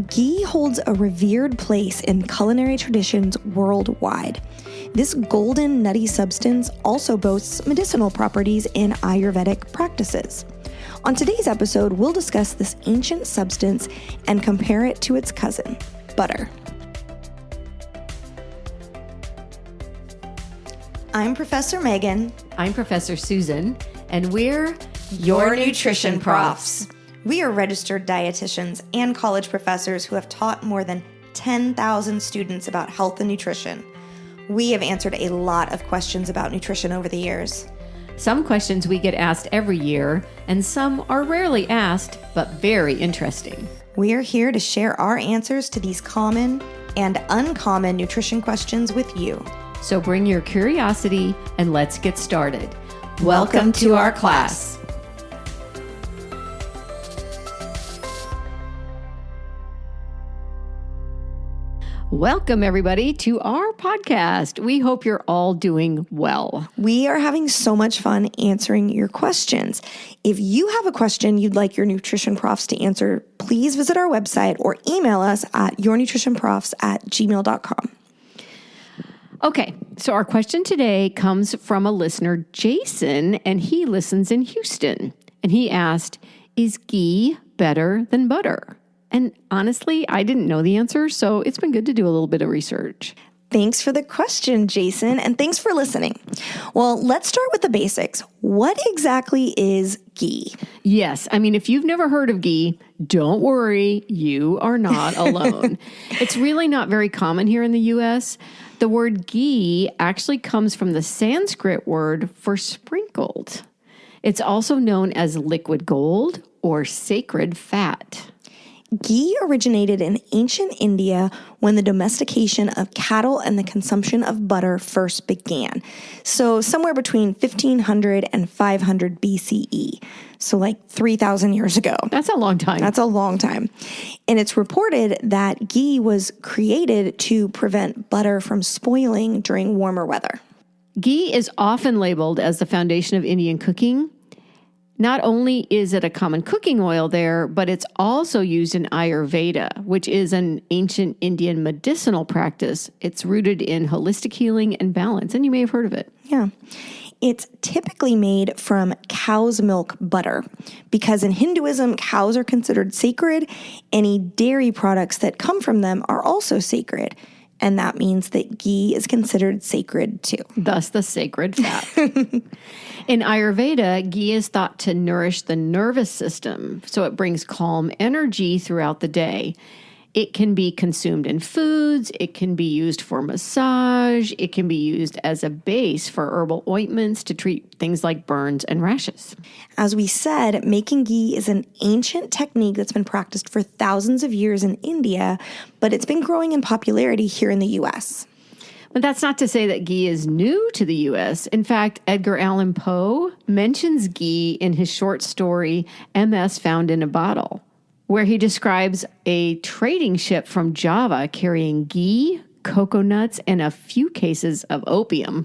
Ghee holds a revered place in culinary traditions worldwide. This golden, nutty substance also boasts medicinal properties in Ayurvedic practices. On today's episode, we'll discuss this ancient substance and compare it to its cousin, butter. I'm Professor Megan. I'm Professor Susan, and we're your nutrition profs. We are registered dietitians and college professors who have taught more than 10,000 students about health and nutrition. We have answered a lot of questions about nutrition over the years. Some questions we get asked every year, and some are rarely asked, but very interesting. We are here to share our answers to these common and uncommon nutrition questions with you. So bring your curiosity and let's get started. Welcome to our class. Welcome, everybody, to our podcast. We hope you're all doing well. We are having so much fun answering your questions. If you have a question you'd like your nutrition profs to answer, please visit our website or email us at yournutritionprofs@gmail.com. Okay, so our question today comes from a listener, Jason, and he listens in Houston. And he asked, is ghee better than butter? And honestly, I didn't know the answer, so it's been good to do a little bit of research. Thanks for the question, Jason, and thanks for listening. Well, let's start with the basics. What exactly is ghee? Yes, I mean, if you've never heard of ghee, don't worry, you are not alone. It's really not very common here in the U.S. The word ghee actually comes from the Sanskrit word for sprinkled. It's also known as liquid gold or sacred fat. Ghee originated in ancient India when the domestication of cattle and the consumption of butter first began. So somewhere between 1500 and 500 BCE. So like 3,000 years ago. That's a long time. That's a long time. And it's reported that ghee was created to prevent butter from spoiling during warmer weather. Ghee is often labeled as the foundation of Indian cooking. Not only is it a common cooking oil there, but it's also used in Ayurveda, which is an ancient Indian medicinal practice. It's rooted in holistic healing and balance, and you may have heard of it. Yeah. It's typically made from cow's milk butter because in Hinduism, cows are considered sacred. Any dairy products that come from them are also sacred. And that means that ghee is considered sacred too. Thus the sacred fat. In Ayurveda, ghee is thought to nourish the nervous system, so it brings calm energy throughout the day. It can be consumed in foods, it can be used for massage, it can be used as a base for herbal ointments to treat things like burns and rashes. As we said, making ghee is an ancient technique that's been practiced for thousands of years in India, but it's been growing in popularity here in the U.S. But that's not to say that ghee is new to the U.S. In fact, Edgar Allan Poe mentions ghee in his short story, MS Found in a Bottle, where he describes a trading ship from Java carrying ghee, cocoa nuts, and a few cases of opium.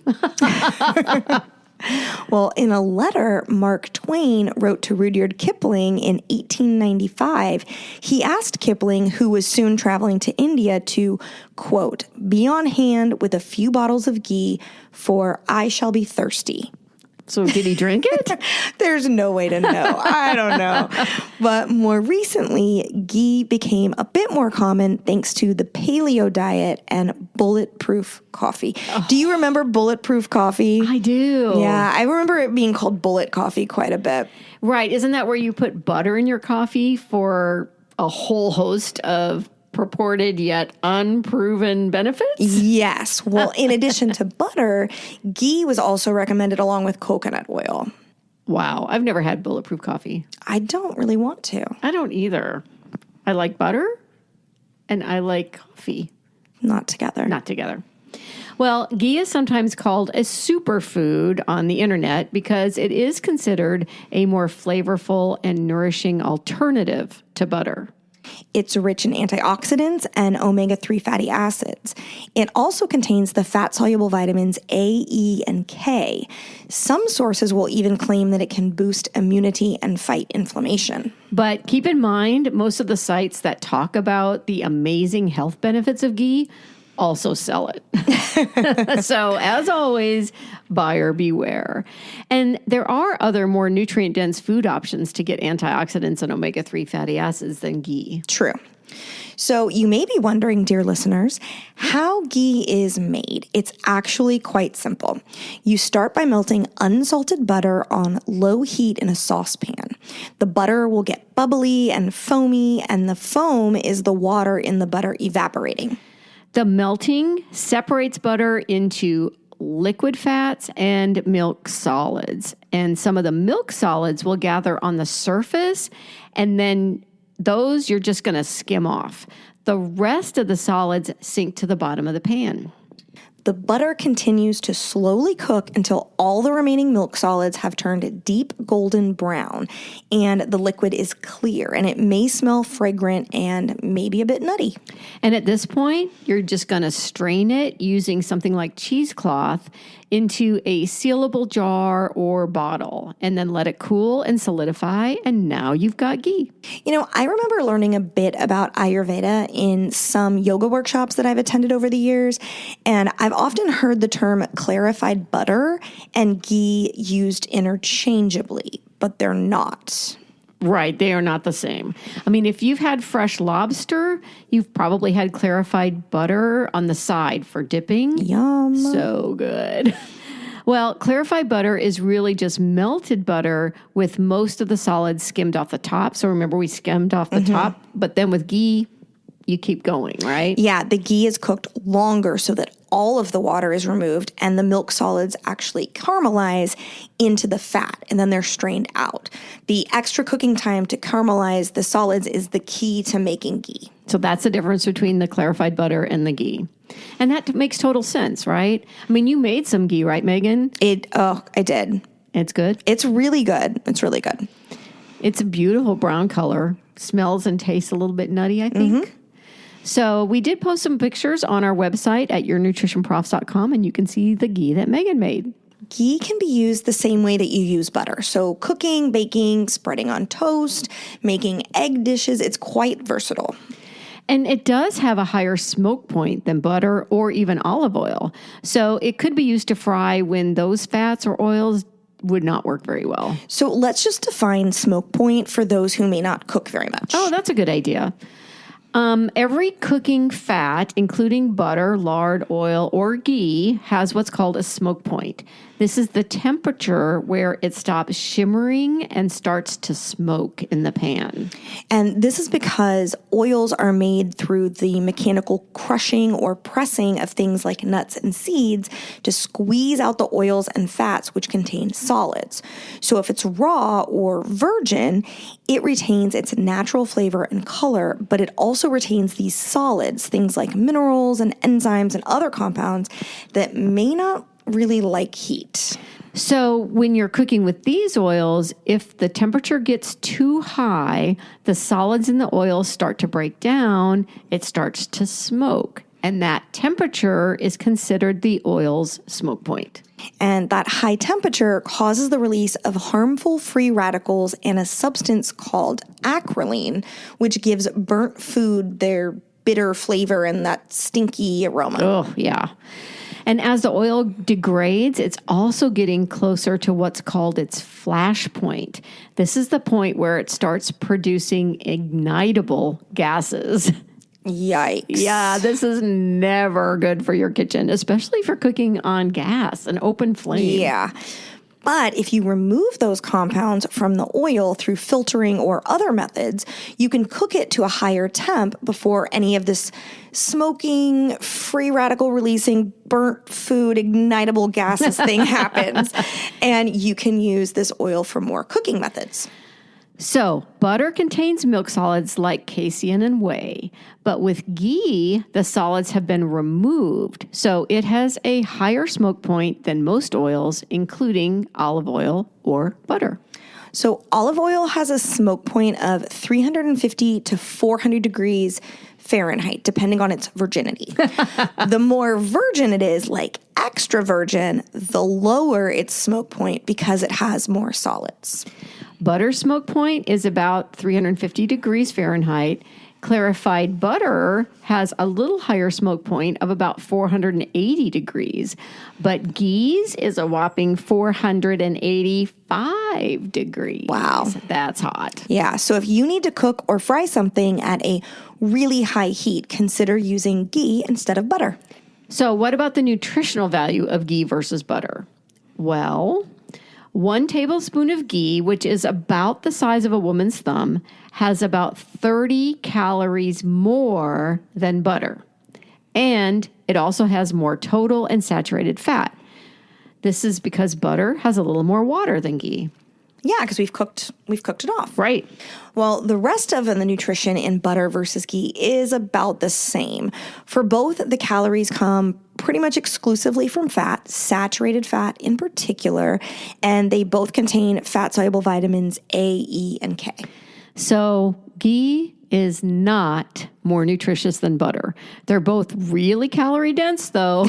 Well, in a letter Mark Twain wrote to Rudyard Kipling in 1895, he asked Kipling, who was soon traveling to India, to, quote, be on hand with a few bottles of ghee, for I shall be thirsty. So did he drink it? There's no way to know. I don't know. But more recently, ghee became a bit more common thanks to the paleo diet and bulletproof coffee. Oh. Do you remember bulletproof coffee? I do. Yeah, I remember it being called bullet coffee quite a bit. Right. Isn't that where you put butter in your coffee for a whole host of purported yet unproven benefits? Yes. Well, in addition to butter, ghee was also recommended along with coconut oil. Wow. I've never had bulletproof coffee. I don't really want to. I don't either. I like butter and I like coffee. Not together. Not together. Well, ghee is sometimes called a superfood on the internet because it is considered a more flavorful and nourishing alternative to butter. It's rich in antioxidants and omega-3 fatty acids. It also contains the fat-soluble vitamins A, E, and K. Some sources will even claim that it can boost immunity and fight inflammation. But keep in mind, most of the sites that talk about the amazing health benefits of ghee also sell it. So as always, buyer beware. And there are other more nutrient-dense food options to get antioxidants and omega-3 fatty acids than ghee. True. So you may be wondering, dear listeners, how ghee is made. It's actually quite simple. You start by melting unsalted butter on low heat in a saucepan. The butter will get bubbly and foamy, and the foam is the water in the butter evaporating. The melting separates butter into liquid fats and milk solids. And some of the milk solids will gather on the surface, and then those you're just going to skim off. The rest of the solids sink to the bottom of the pan. The butter continues to slowly cook until all the remaining milk solids have turned deep golden brown and the liquid is clear, and it may smell fragrant and maybe a bit nutty. And at this point, you're just going to strain it using something like cheesecloth into a sealable jar or bottle, and then let it cool and solidify, and now you've got ghee. You know, I remember learning a bit about Ayurveda in some yoga workshops that I've attended over the years, and I've often heard the term clarified butter and ghee used interchangeably, but they're not. Right, they are not the same. I mean, if you've had fresh lobster, you've probably had clarified butter on the side for dipping. Yum. So good. Well, clarified butter is really just melted butter with most of the solids skimmed off the top. So remember, we skimmed off the top, but then with ghee, you keep going, right? Yeah, the ghee is cooked longer so that all of the water is removed and the milk solids actually caramelize into the fat, and then they're strained out. The extra cooking time to caramelize the solids is the key to making ghee. So that's the difference between the clarified butter and the ghee. And that makes total sense, right? I mean, you made some ghee, right, Megan? I did. It's good? It's really good. It's really good. It's a beautiful brown color. Smells and tastes a little bit nutty, I think. So we did post some pictures on our website at yournutritionprofs.com, and you can see the ghee that Megan made. Ghee can be used the same way that you use butter. So cooking, baking, spreading on toast, making egg dishes, it's quite versatile. And it does have a higher smoke point than butter or even olive oil. So it could be used to fry when those fats or oils would not work very well. So let's just define smoke point for those who may not cook very much. Oh, that's a good idea. Every cooking fat, including butter, lard, oil, or ghee, has what's called a smoke point. This is the temperature where it stops shimmering and starts to smoke in the pan. And this is because oils are made through the mechanical crushing or pressing of things like nuts and seeds to squeeze out the oils and fats which contain solids. So if it's raw or virgin, it retains its natural flavor and color, but it also retains these solids, things like minerals and enzymes and other compounds that may not really like heat. So when you're cooking with these oils, if the temperature gets too high, the solids in the oil start to break down, it starts to smoke. And that temperature is considered the oil's smoke point. And that high temperature causes the release of harmful free radicals and a substance called acrolein, which gives burnt food their bitter flavor and that stinky aroma. Oh, yeah. And as the oil degrades, it's also getting closer to what's called its flash point. This is the point where it starts producing ignitable gases. Yikes. Yeah, this is never good for your kitchen, especially for cooking on gas, an open flame. Yeah. But if you remove those compounds from the oil through filtering or other methods, you can cook it to a higher temp before any of this smoking, free radical releasing, burnt food, ignitable gases thing happens. And you can use this oil for more cooking methods. So, butter contains milk solids like casein and whey, but with ghee, the solids have been removed. So, it has a higher smoke point than most oils, including olive oil or butter. So olive oil has a smoke point of 350 to 400 degrees Fahrenheit, depending on its virginity. The more virgin it is, like extra virgin, the lower its smoke point because it has more solids. Butter smoke point is about 350 degrees Fahrenheit. Clarified butter has a little higher smoke point of about 480 degrees, but ghee's is a whopping 485 degrees. Wow. That's hot. Yeah, so if you need to cook or fry something at a really high heat, consider using ghee instead of butter. So what about the nutritional value of ghee versus butter? Well, 1 tablespoon of ghee, which is about the size of a woman's thumb, has about 30 calories more than butter. And it also has more total and saturated fat. This is because butter has a little more water than ghee. Yeah, because we've cooked it off. Right. Well, the rest of the nutrition in butter versus ghee is about the same. For both, the calories come pretty much exclusively from fat, saturated fat in particular, and they both contain fat-soluble vitamins A, E, and K. So ghee is not more nutritious than butter. They're both really calorie dense, though,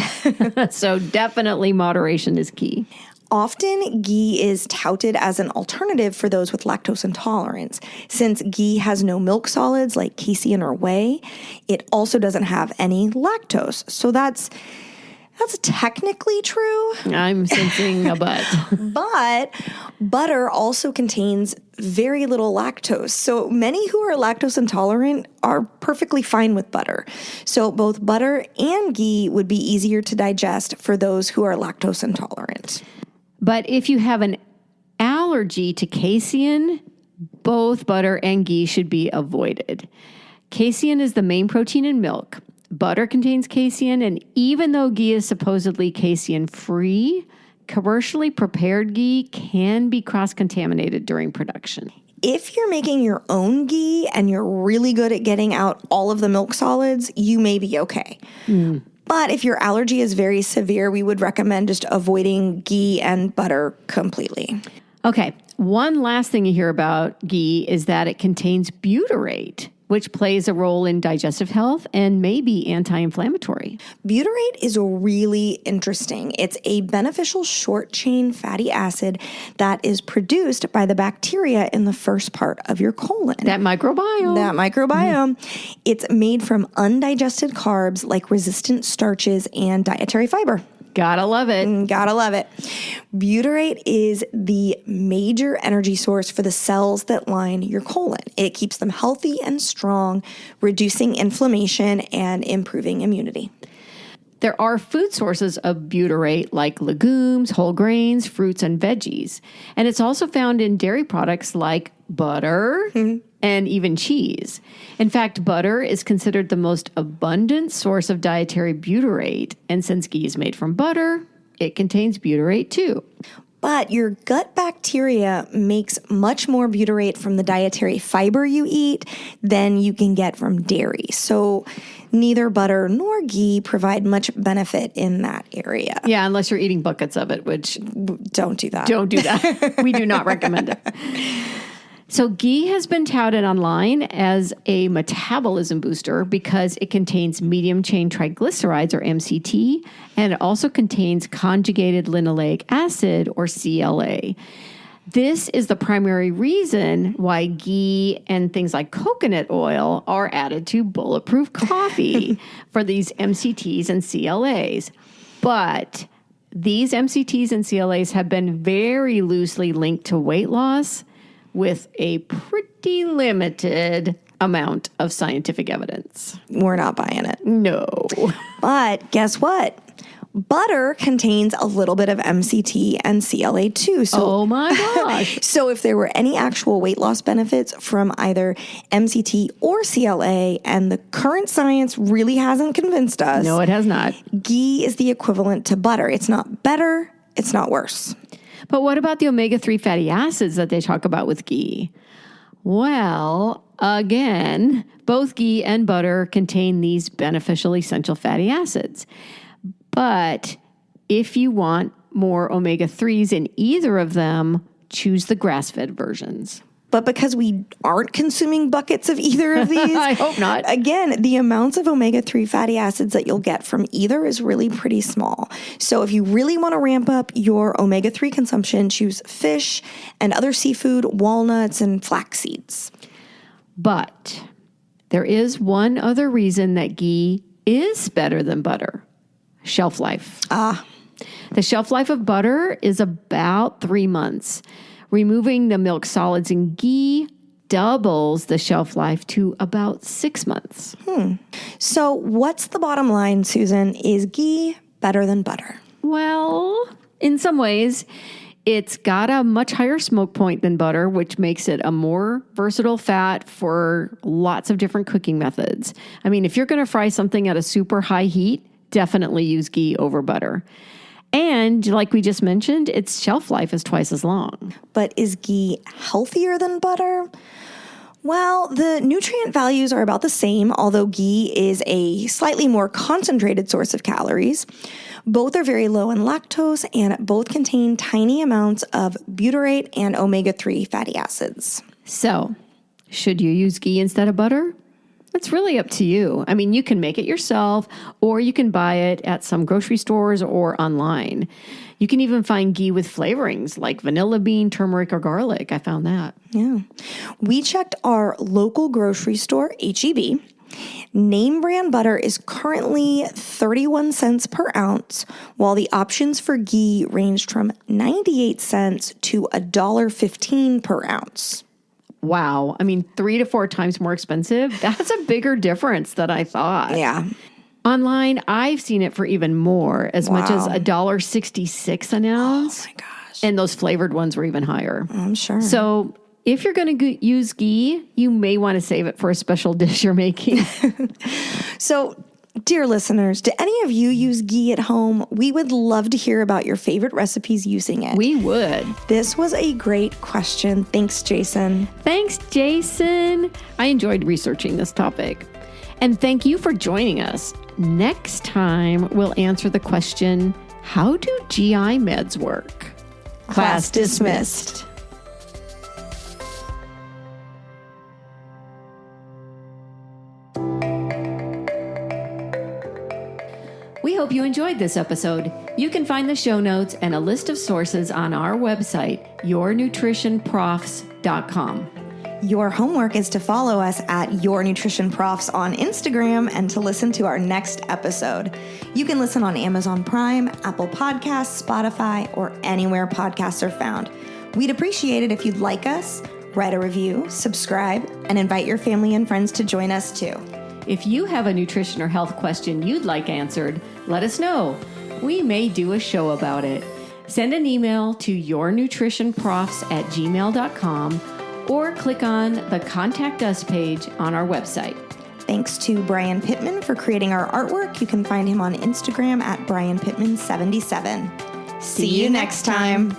so definitely moderation is key. Often, ghee is touted as an alternative for those with lactose intolerance. Since ghee has no milk solids like casein or whey, it also doesn't have any lactose. So that's technically true. I'm sensing a but. But butter also contains very little lactose. So many who are lactose intolerant are perfectly fine with butter. So both butter and ghee would be easier to digest for those who are lactose intolerant. But if you have an allergy to casein, both butter and ghee should be avoided. Casein is the main protein in milk. Butter contains casein, and even though ghee is supposedly casein-free, commercially prepared ghee can be cross-contaminated during production. If you're making your own ghee and you're really good at getting out all of the milk solids, you may be okay. But if your allergy is very severe, we would recommend just avoiding ghee and butter completely. Okay, one last thing you hear about ghee is that it contains butyrate, which plays a role in digestive health and may be anti-inflammatory. Butyrate is really interesting. It's a beneficial short-chain fatty acid that is produced by the bacteria in the first part of your colon. That microbiome. It's made from undigested carbs like resistant starches and dietary fiber. Gotta love it. Gotta love it. Butyrate is the major energy source for the cells that line your colon. It keeps them healthy and strong, reducing inflammation and improving immunity. There are food sources of butyrate like legumes, whole grains, fruits, and veggies. And it's also found in dairy products like butter and even cheese. In fact, butter is considered the most abundant source of dietary butyrate. And since ghee is made from butter, it contains butyrate too. But your gut bacteria makes much more butyrate from the dietary fiber you eat than you can get from dairy. So neither butter nor ghee provide much benefit in that area. Yeah, unless you're eating buckets of it, which don't do that. Don't do that. We do not recommend it. So ghee has been touted online as a metabolism booster because it contains medium-chain triglycerides, or MCT, and it also contains conjugated linoleic acid, or CLA. This is the primary reason why ghee and things like coconut oil are added to bulletproof coffee for these MCTs and CLAs. But these MCTs and CLAs have been very loosely linked to weight loss, with a pretty limited amount of scientific evidence. We're not buying it. No. But guess what? Butter contains a little bit of MCT and CLA too. So, oh my gosh. So if there were any actual weight loss benefits from either MCT or CLA, and the current science really hasn't convinced us. No, it has not. Ghee is the equivalent to butter. It's not better. It's not worse. But what about the omega-3 fatty acids that they talk about with ghee? Well, again, both ghee and butter contain these beneficial essential fatty acids. But if you want more omega-3s in either of them, choose the grass-fed versions. But because we aren't consuming buckets of either of these, I hope not. Again, the amounts of omega-3 fatty acids that you'll get from either is really pretty small. So if you really want to ramp up your omega-3 consumption, choose fish and other seafood, walnuts, and flax seeds. But there is one other reason that ghee is better than butter: shelf life. The shelf life of butter is about 3 months. Removing the milk solids in ghee doubles the shelf life to about 6 months. So what's the bottom line, Susan? Is ghee better than butter? Well, in some ways, it's got a much higher smoke point than butter, which makes it a more versatile fat for lots of different cooking methods. I mean, if you're going to fry something at a super high heat, definitely use ghee over butter. And like we just mentioned, its shelf life is twice as long. But is ghee healthier than butter? Well, the nutrient values are about the same, although ghee is a slightly more concentrated source of calories. Both are very low in lactose, and both contain tiny amounts of butyrate and omega-3 fatty acids. So, should you use ghee instead of butter? It's really up to you. I mean, you can make it yourself, or you can buy it at some grocery stores or online. You can even find ghee with flavorings like vanilla bean, turmeric, or garlic. I found that. Yeah. We checked our local grocery store, H-E-B. Name brand butter is currently 31 cents per ounce, while the options for ghee ranged from 98 cents to $1.15 per ounce. Wow. I mean, 3 to 4 times more expensive. That's a bigger difference than I thought. Yeah. Online, I've seen it for even more, as much as $1.66 an ounce. Oh my gosh. And those flavored ones were even higher. I'm sure. So if you're going to use ghee, you may want to save it for a special dish you're making. So, dear listeners, do any of you use ghee at home? We would love to hear about your favorite recipes using it. We would. This was a great question. Thanks, Jason. Thanks, Jason. I enjoyed researching this topic. And thank you for joining us. Next time, we'll answer the question, how do GI meds work? Class dismissed. We hope you enjoyed this episode. You can find the show notes and a list of sources on our website, yournutritionprofs.com. Your homework is to follow us at yournutritionprofs on Instagram and to listen to our next episode. You can listen on Amazon Prime, Apple Podcasts, Spotify, or anywhere podcasts are found. We'd appreciate it if you'd like us, write a review, subscribe, and invite your family and friends to join us too. If you have a nutrition or health question you'd like answered, let us know. We may do a show about it. Send an email to yournutritionprofs@gmail.com or click on the Contact Us page on our website. Thanks to Brian Pittman for creating our artwork. You can find him on Instagram at BrianPittman77. See you next time.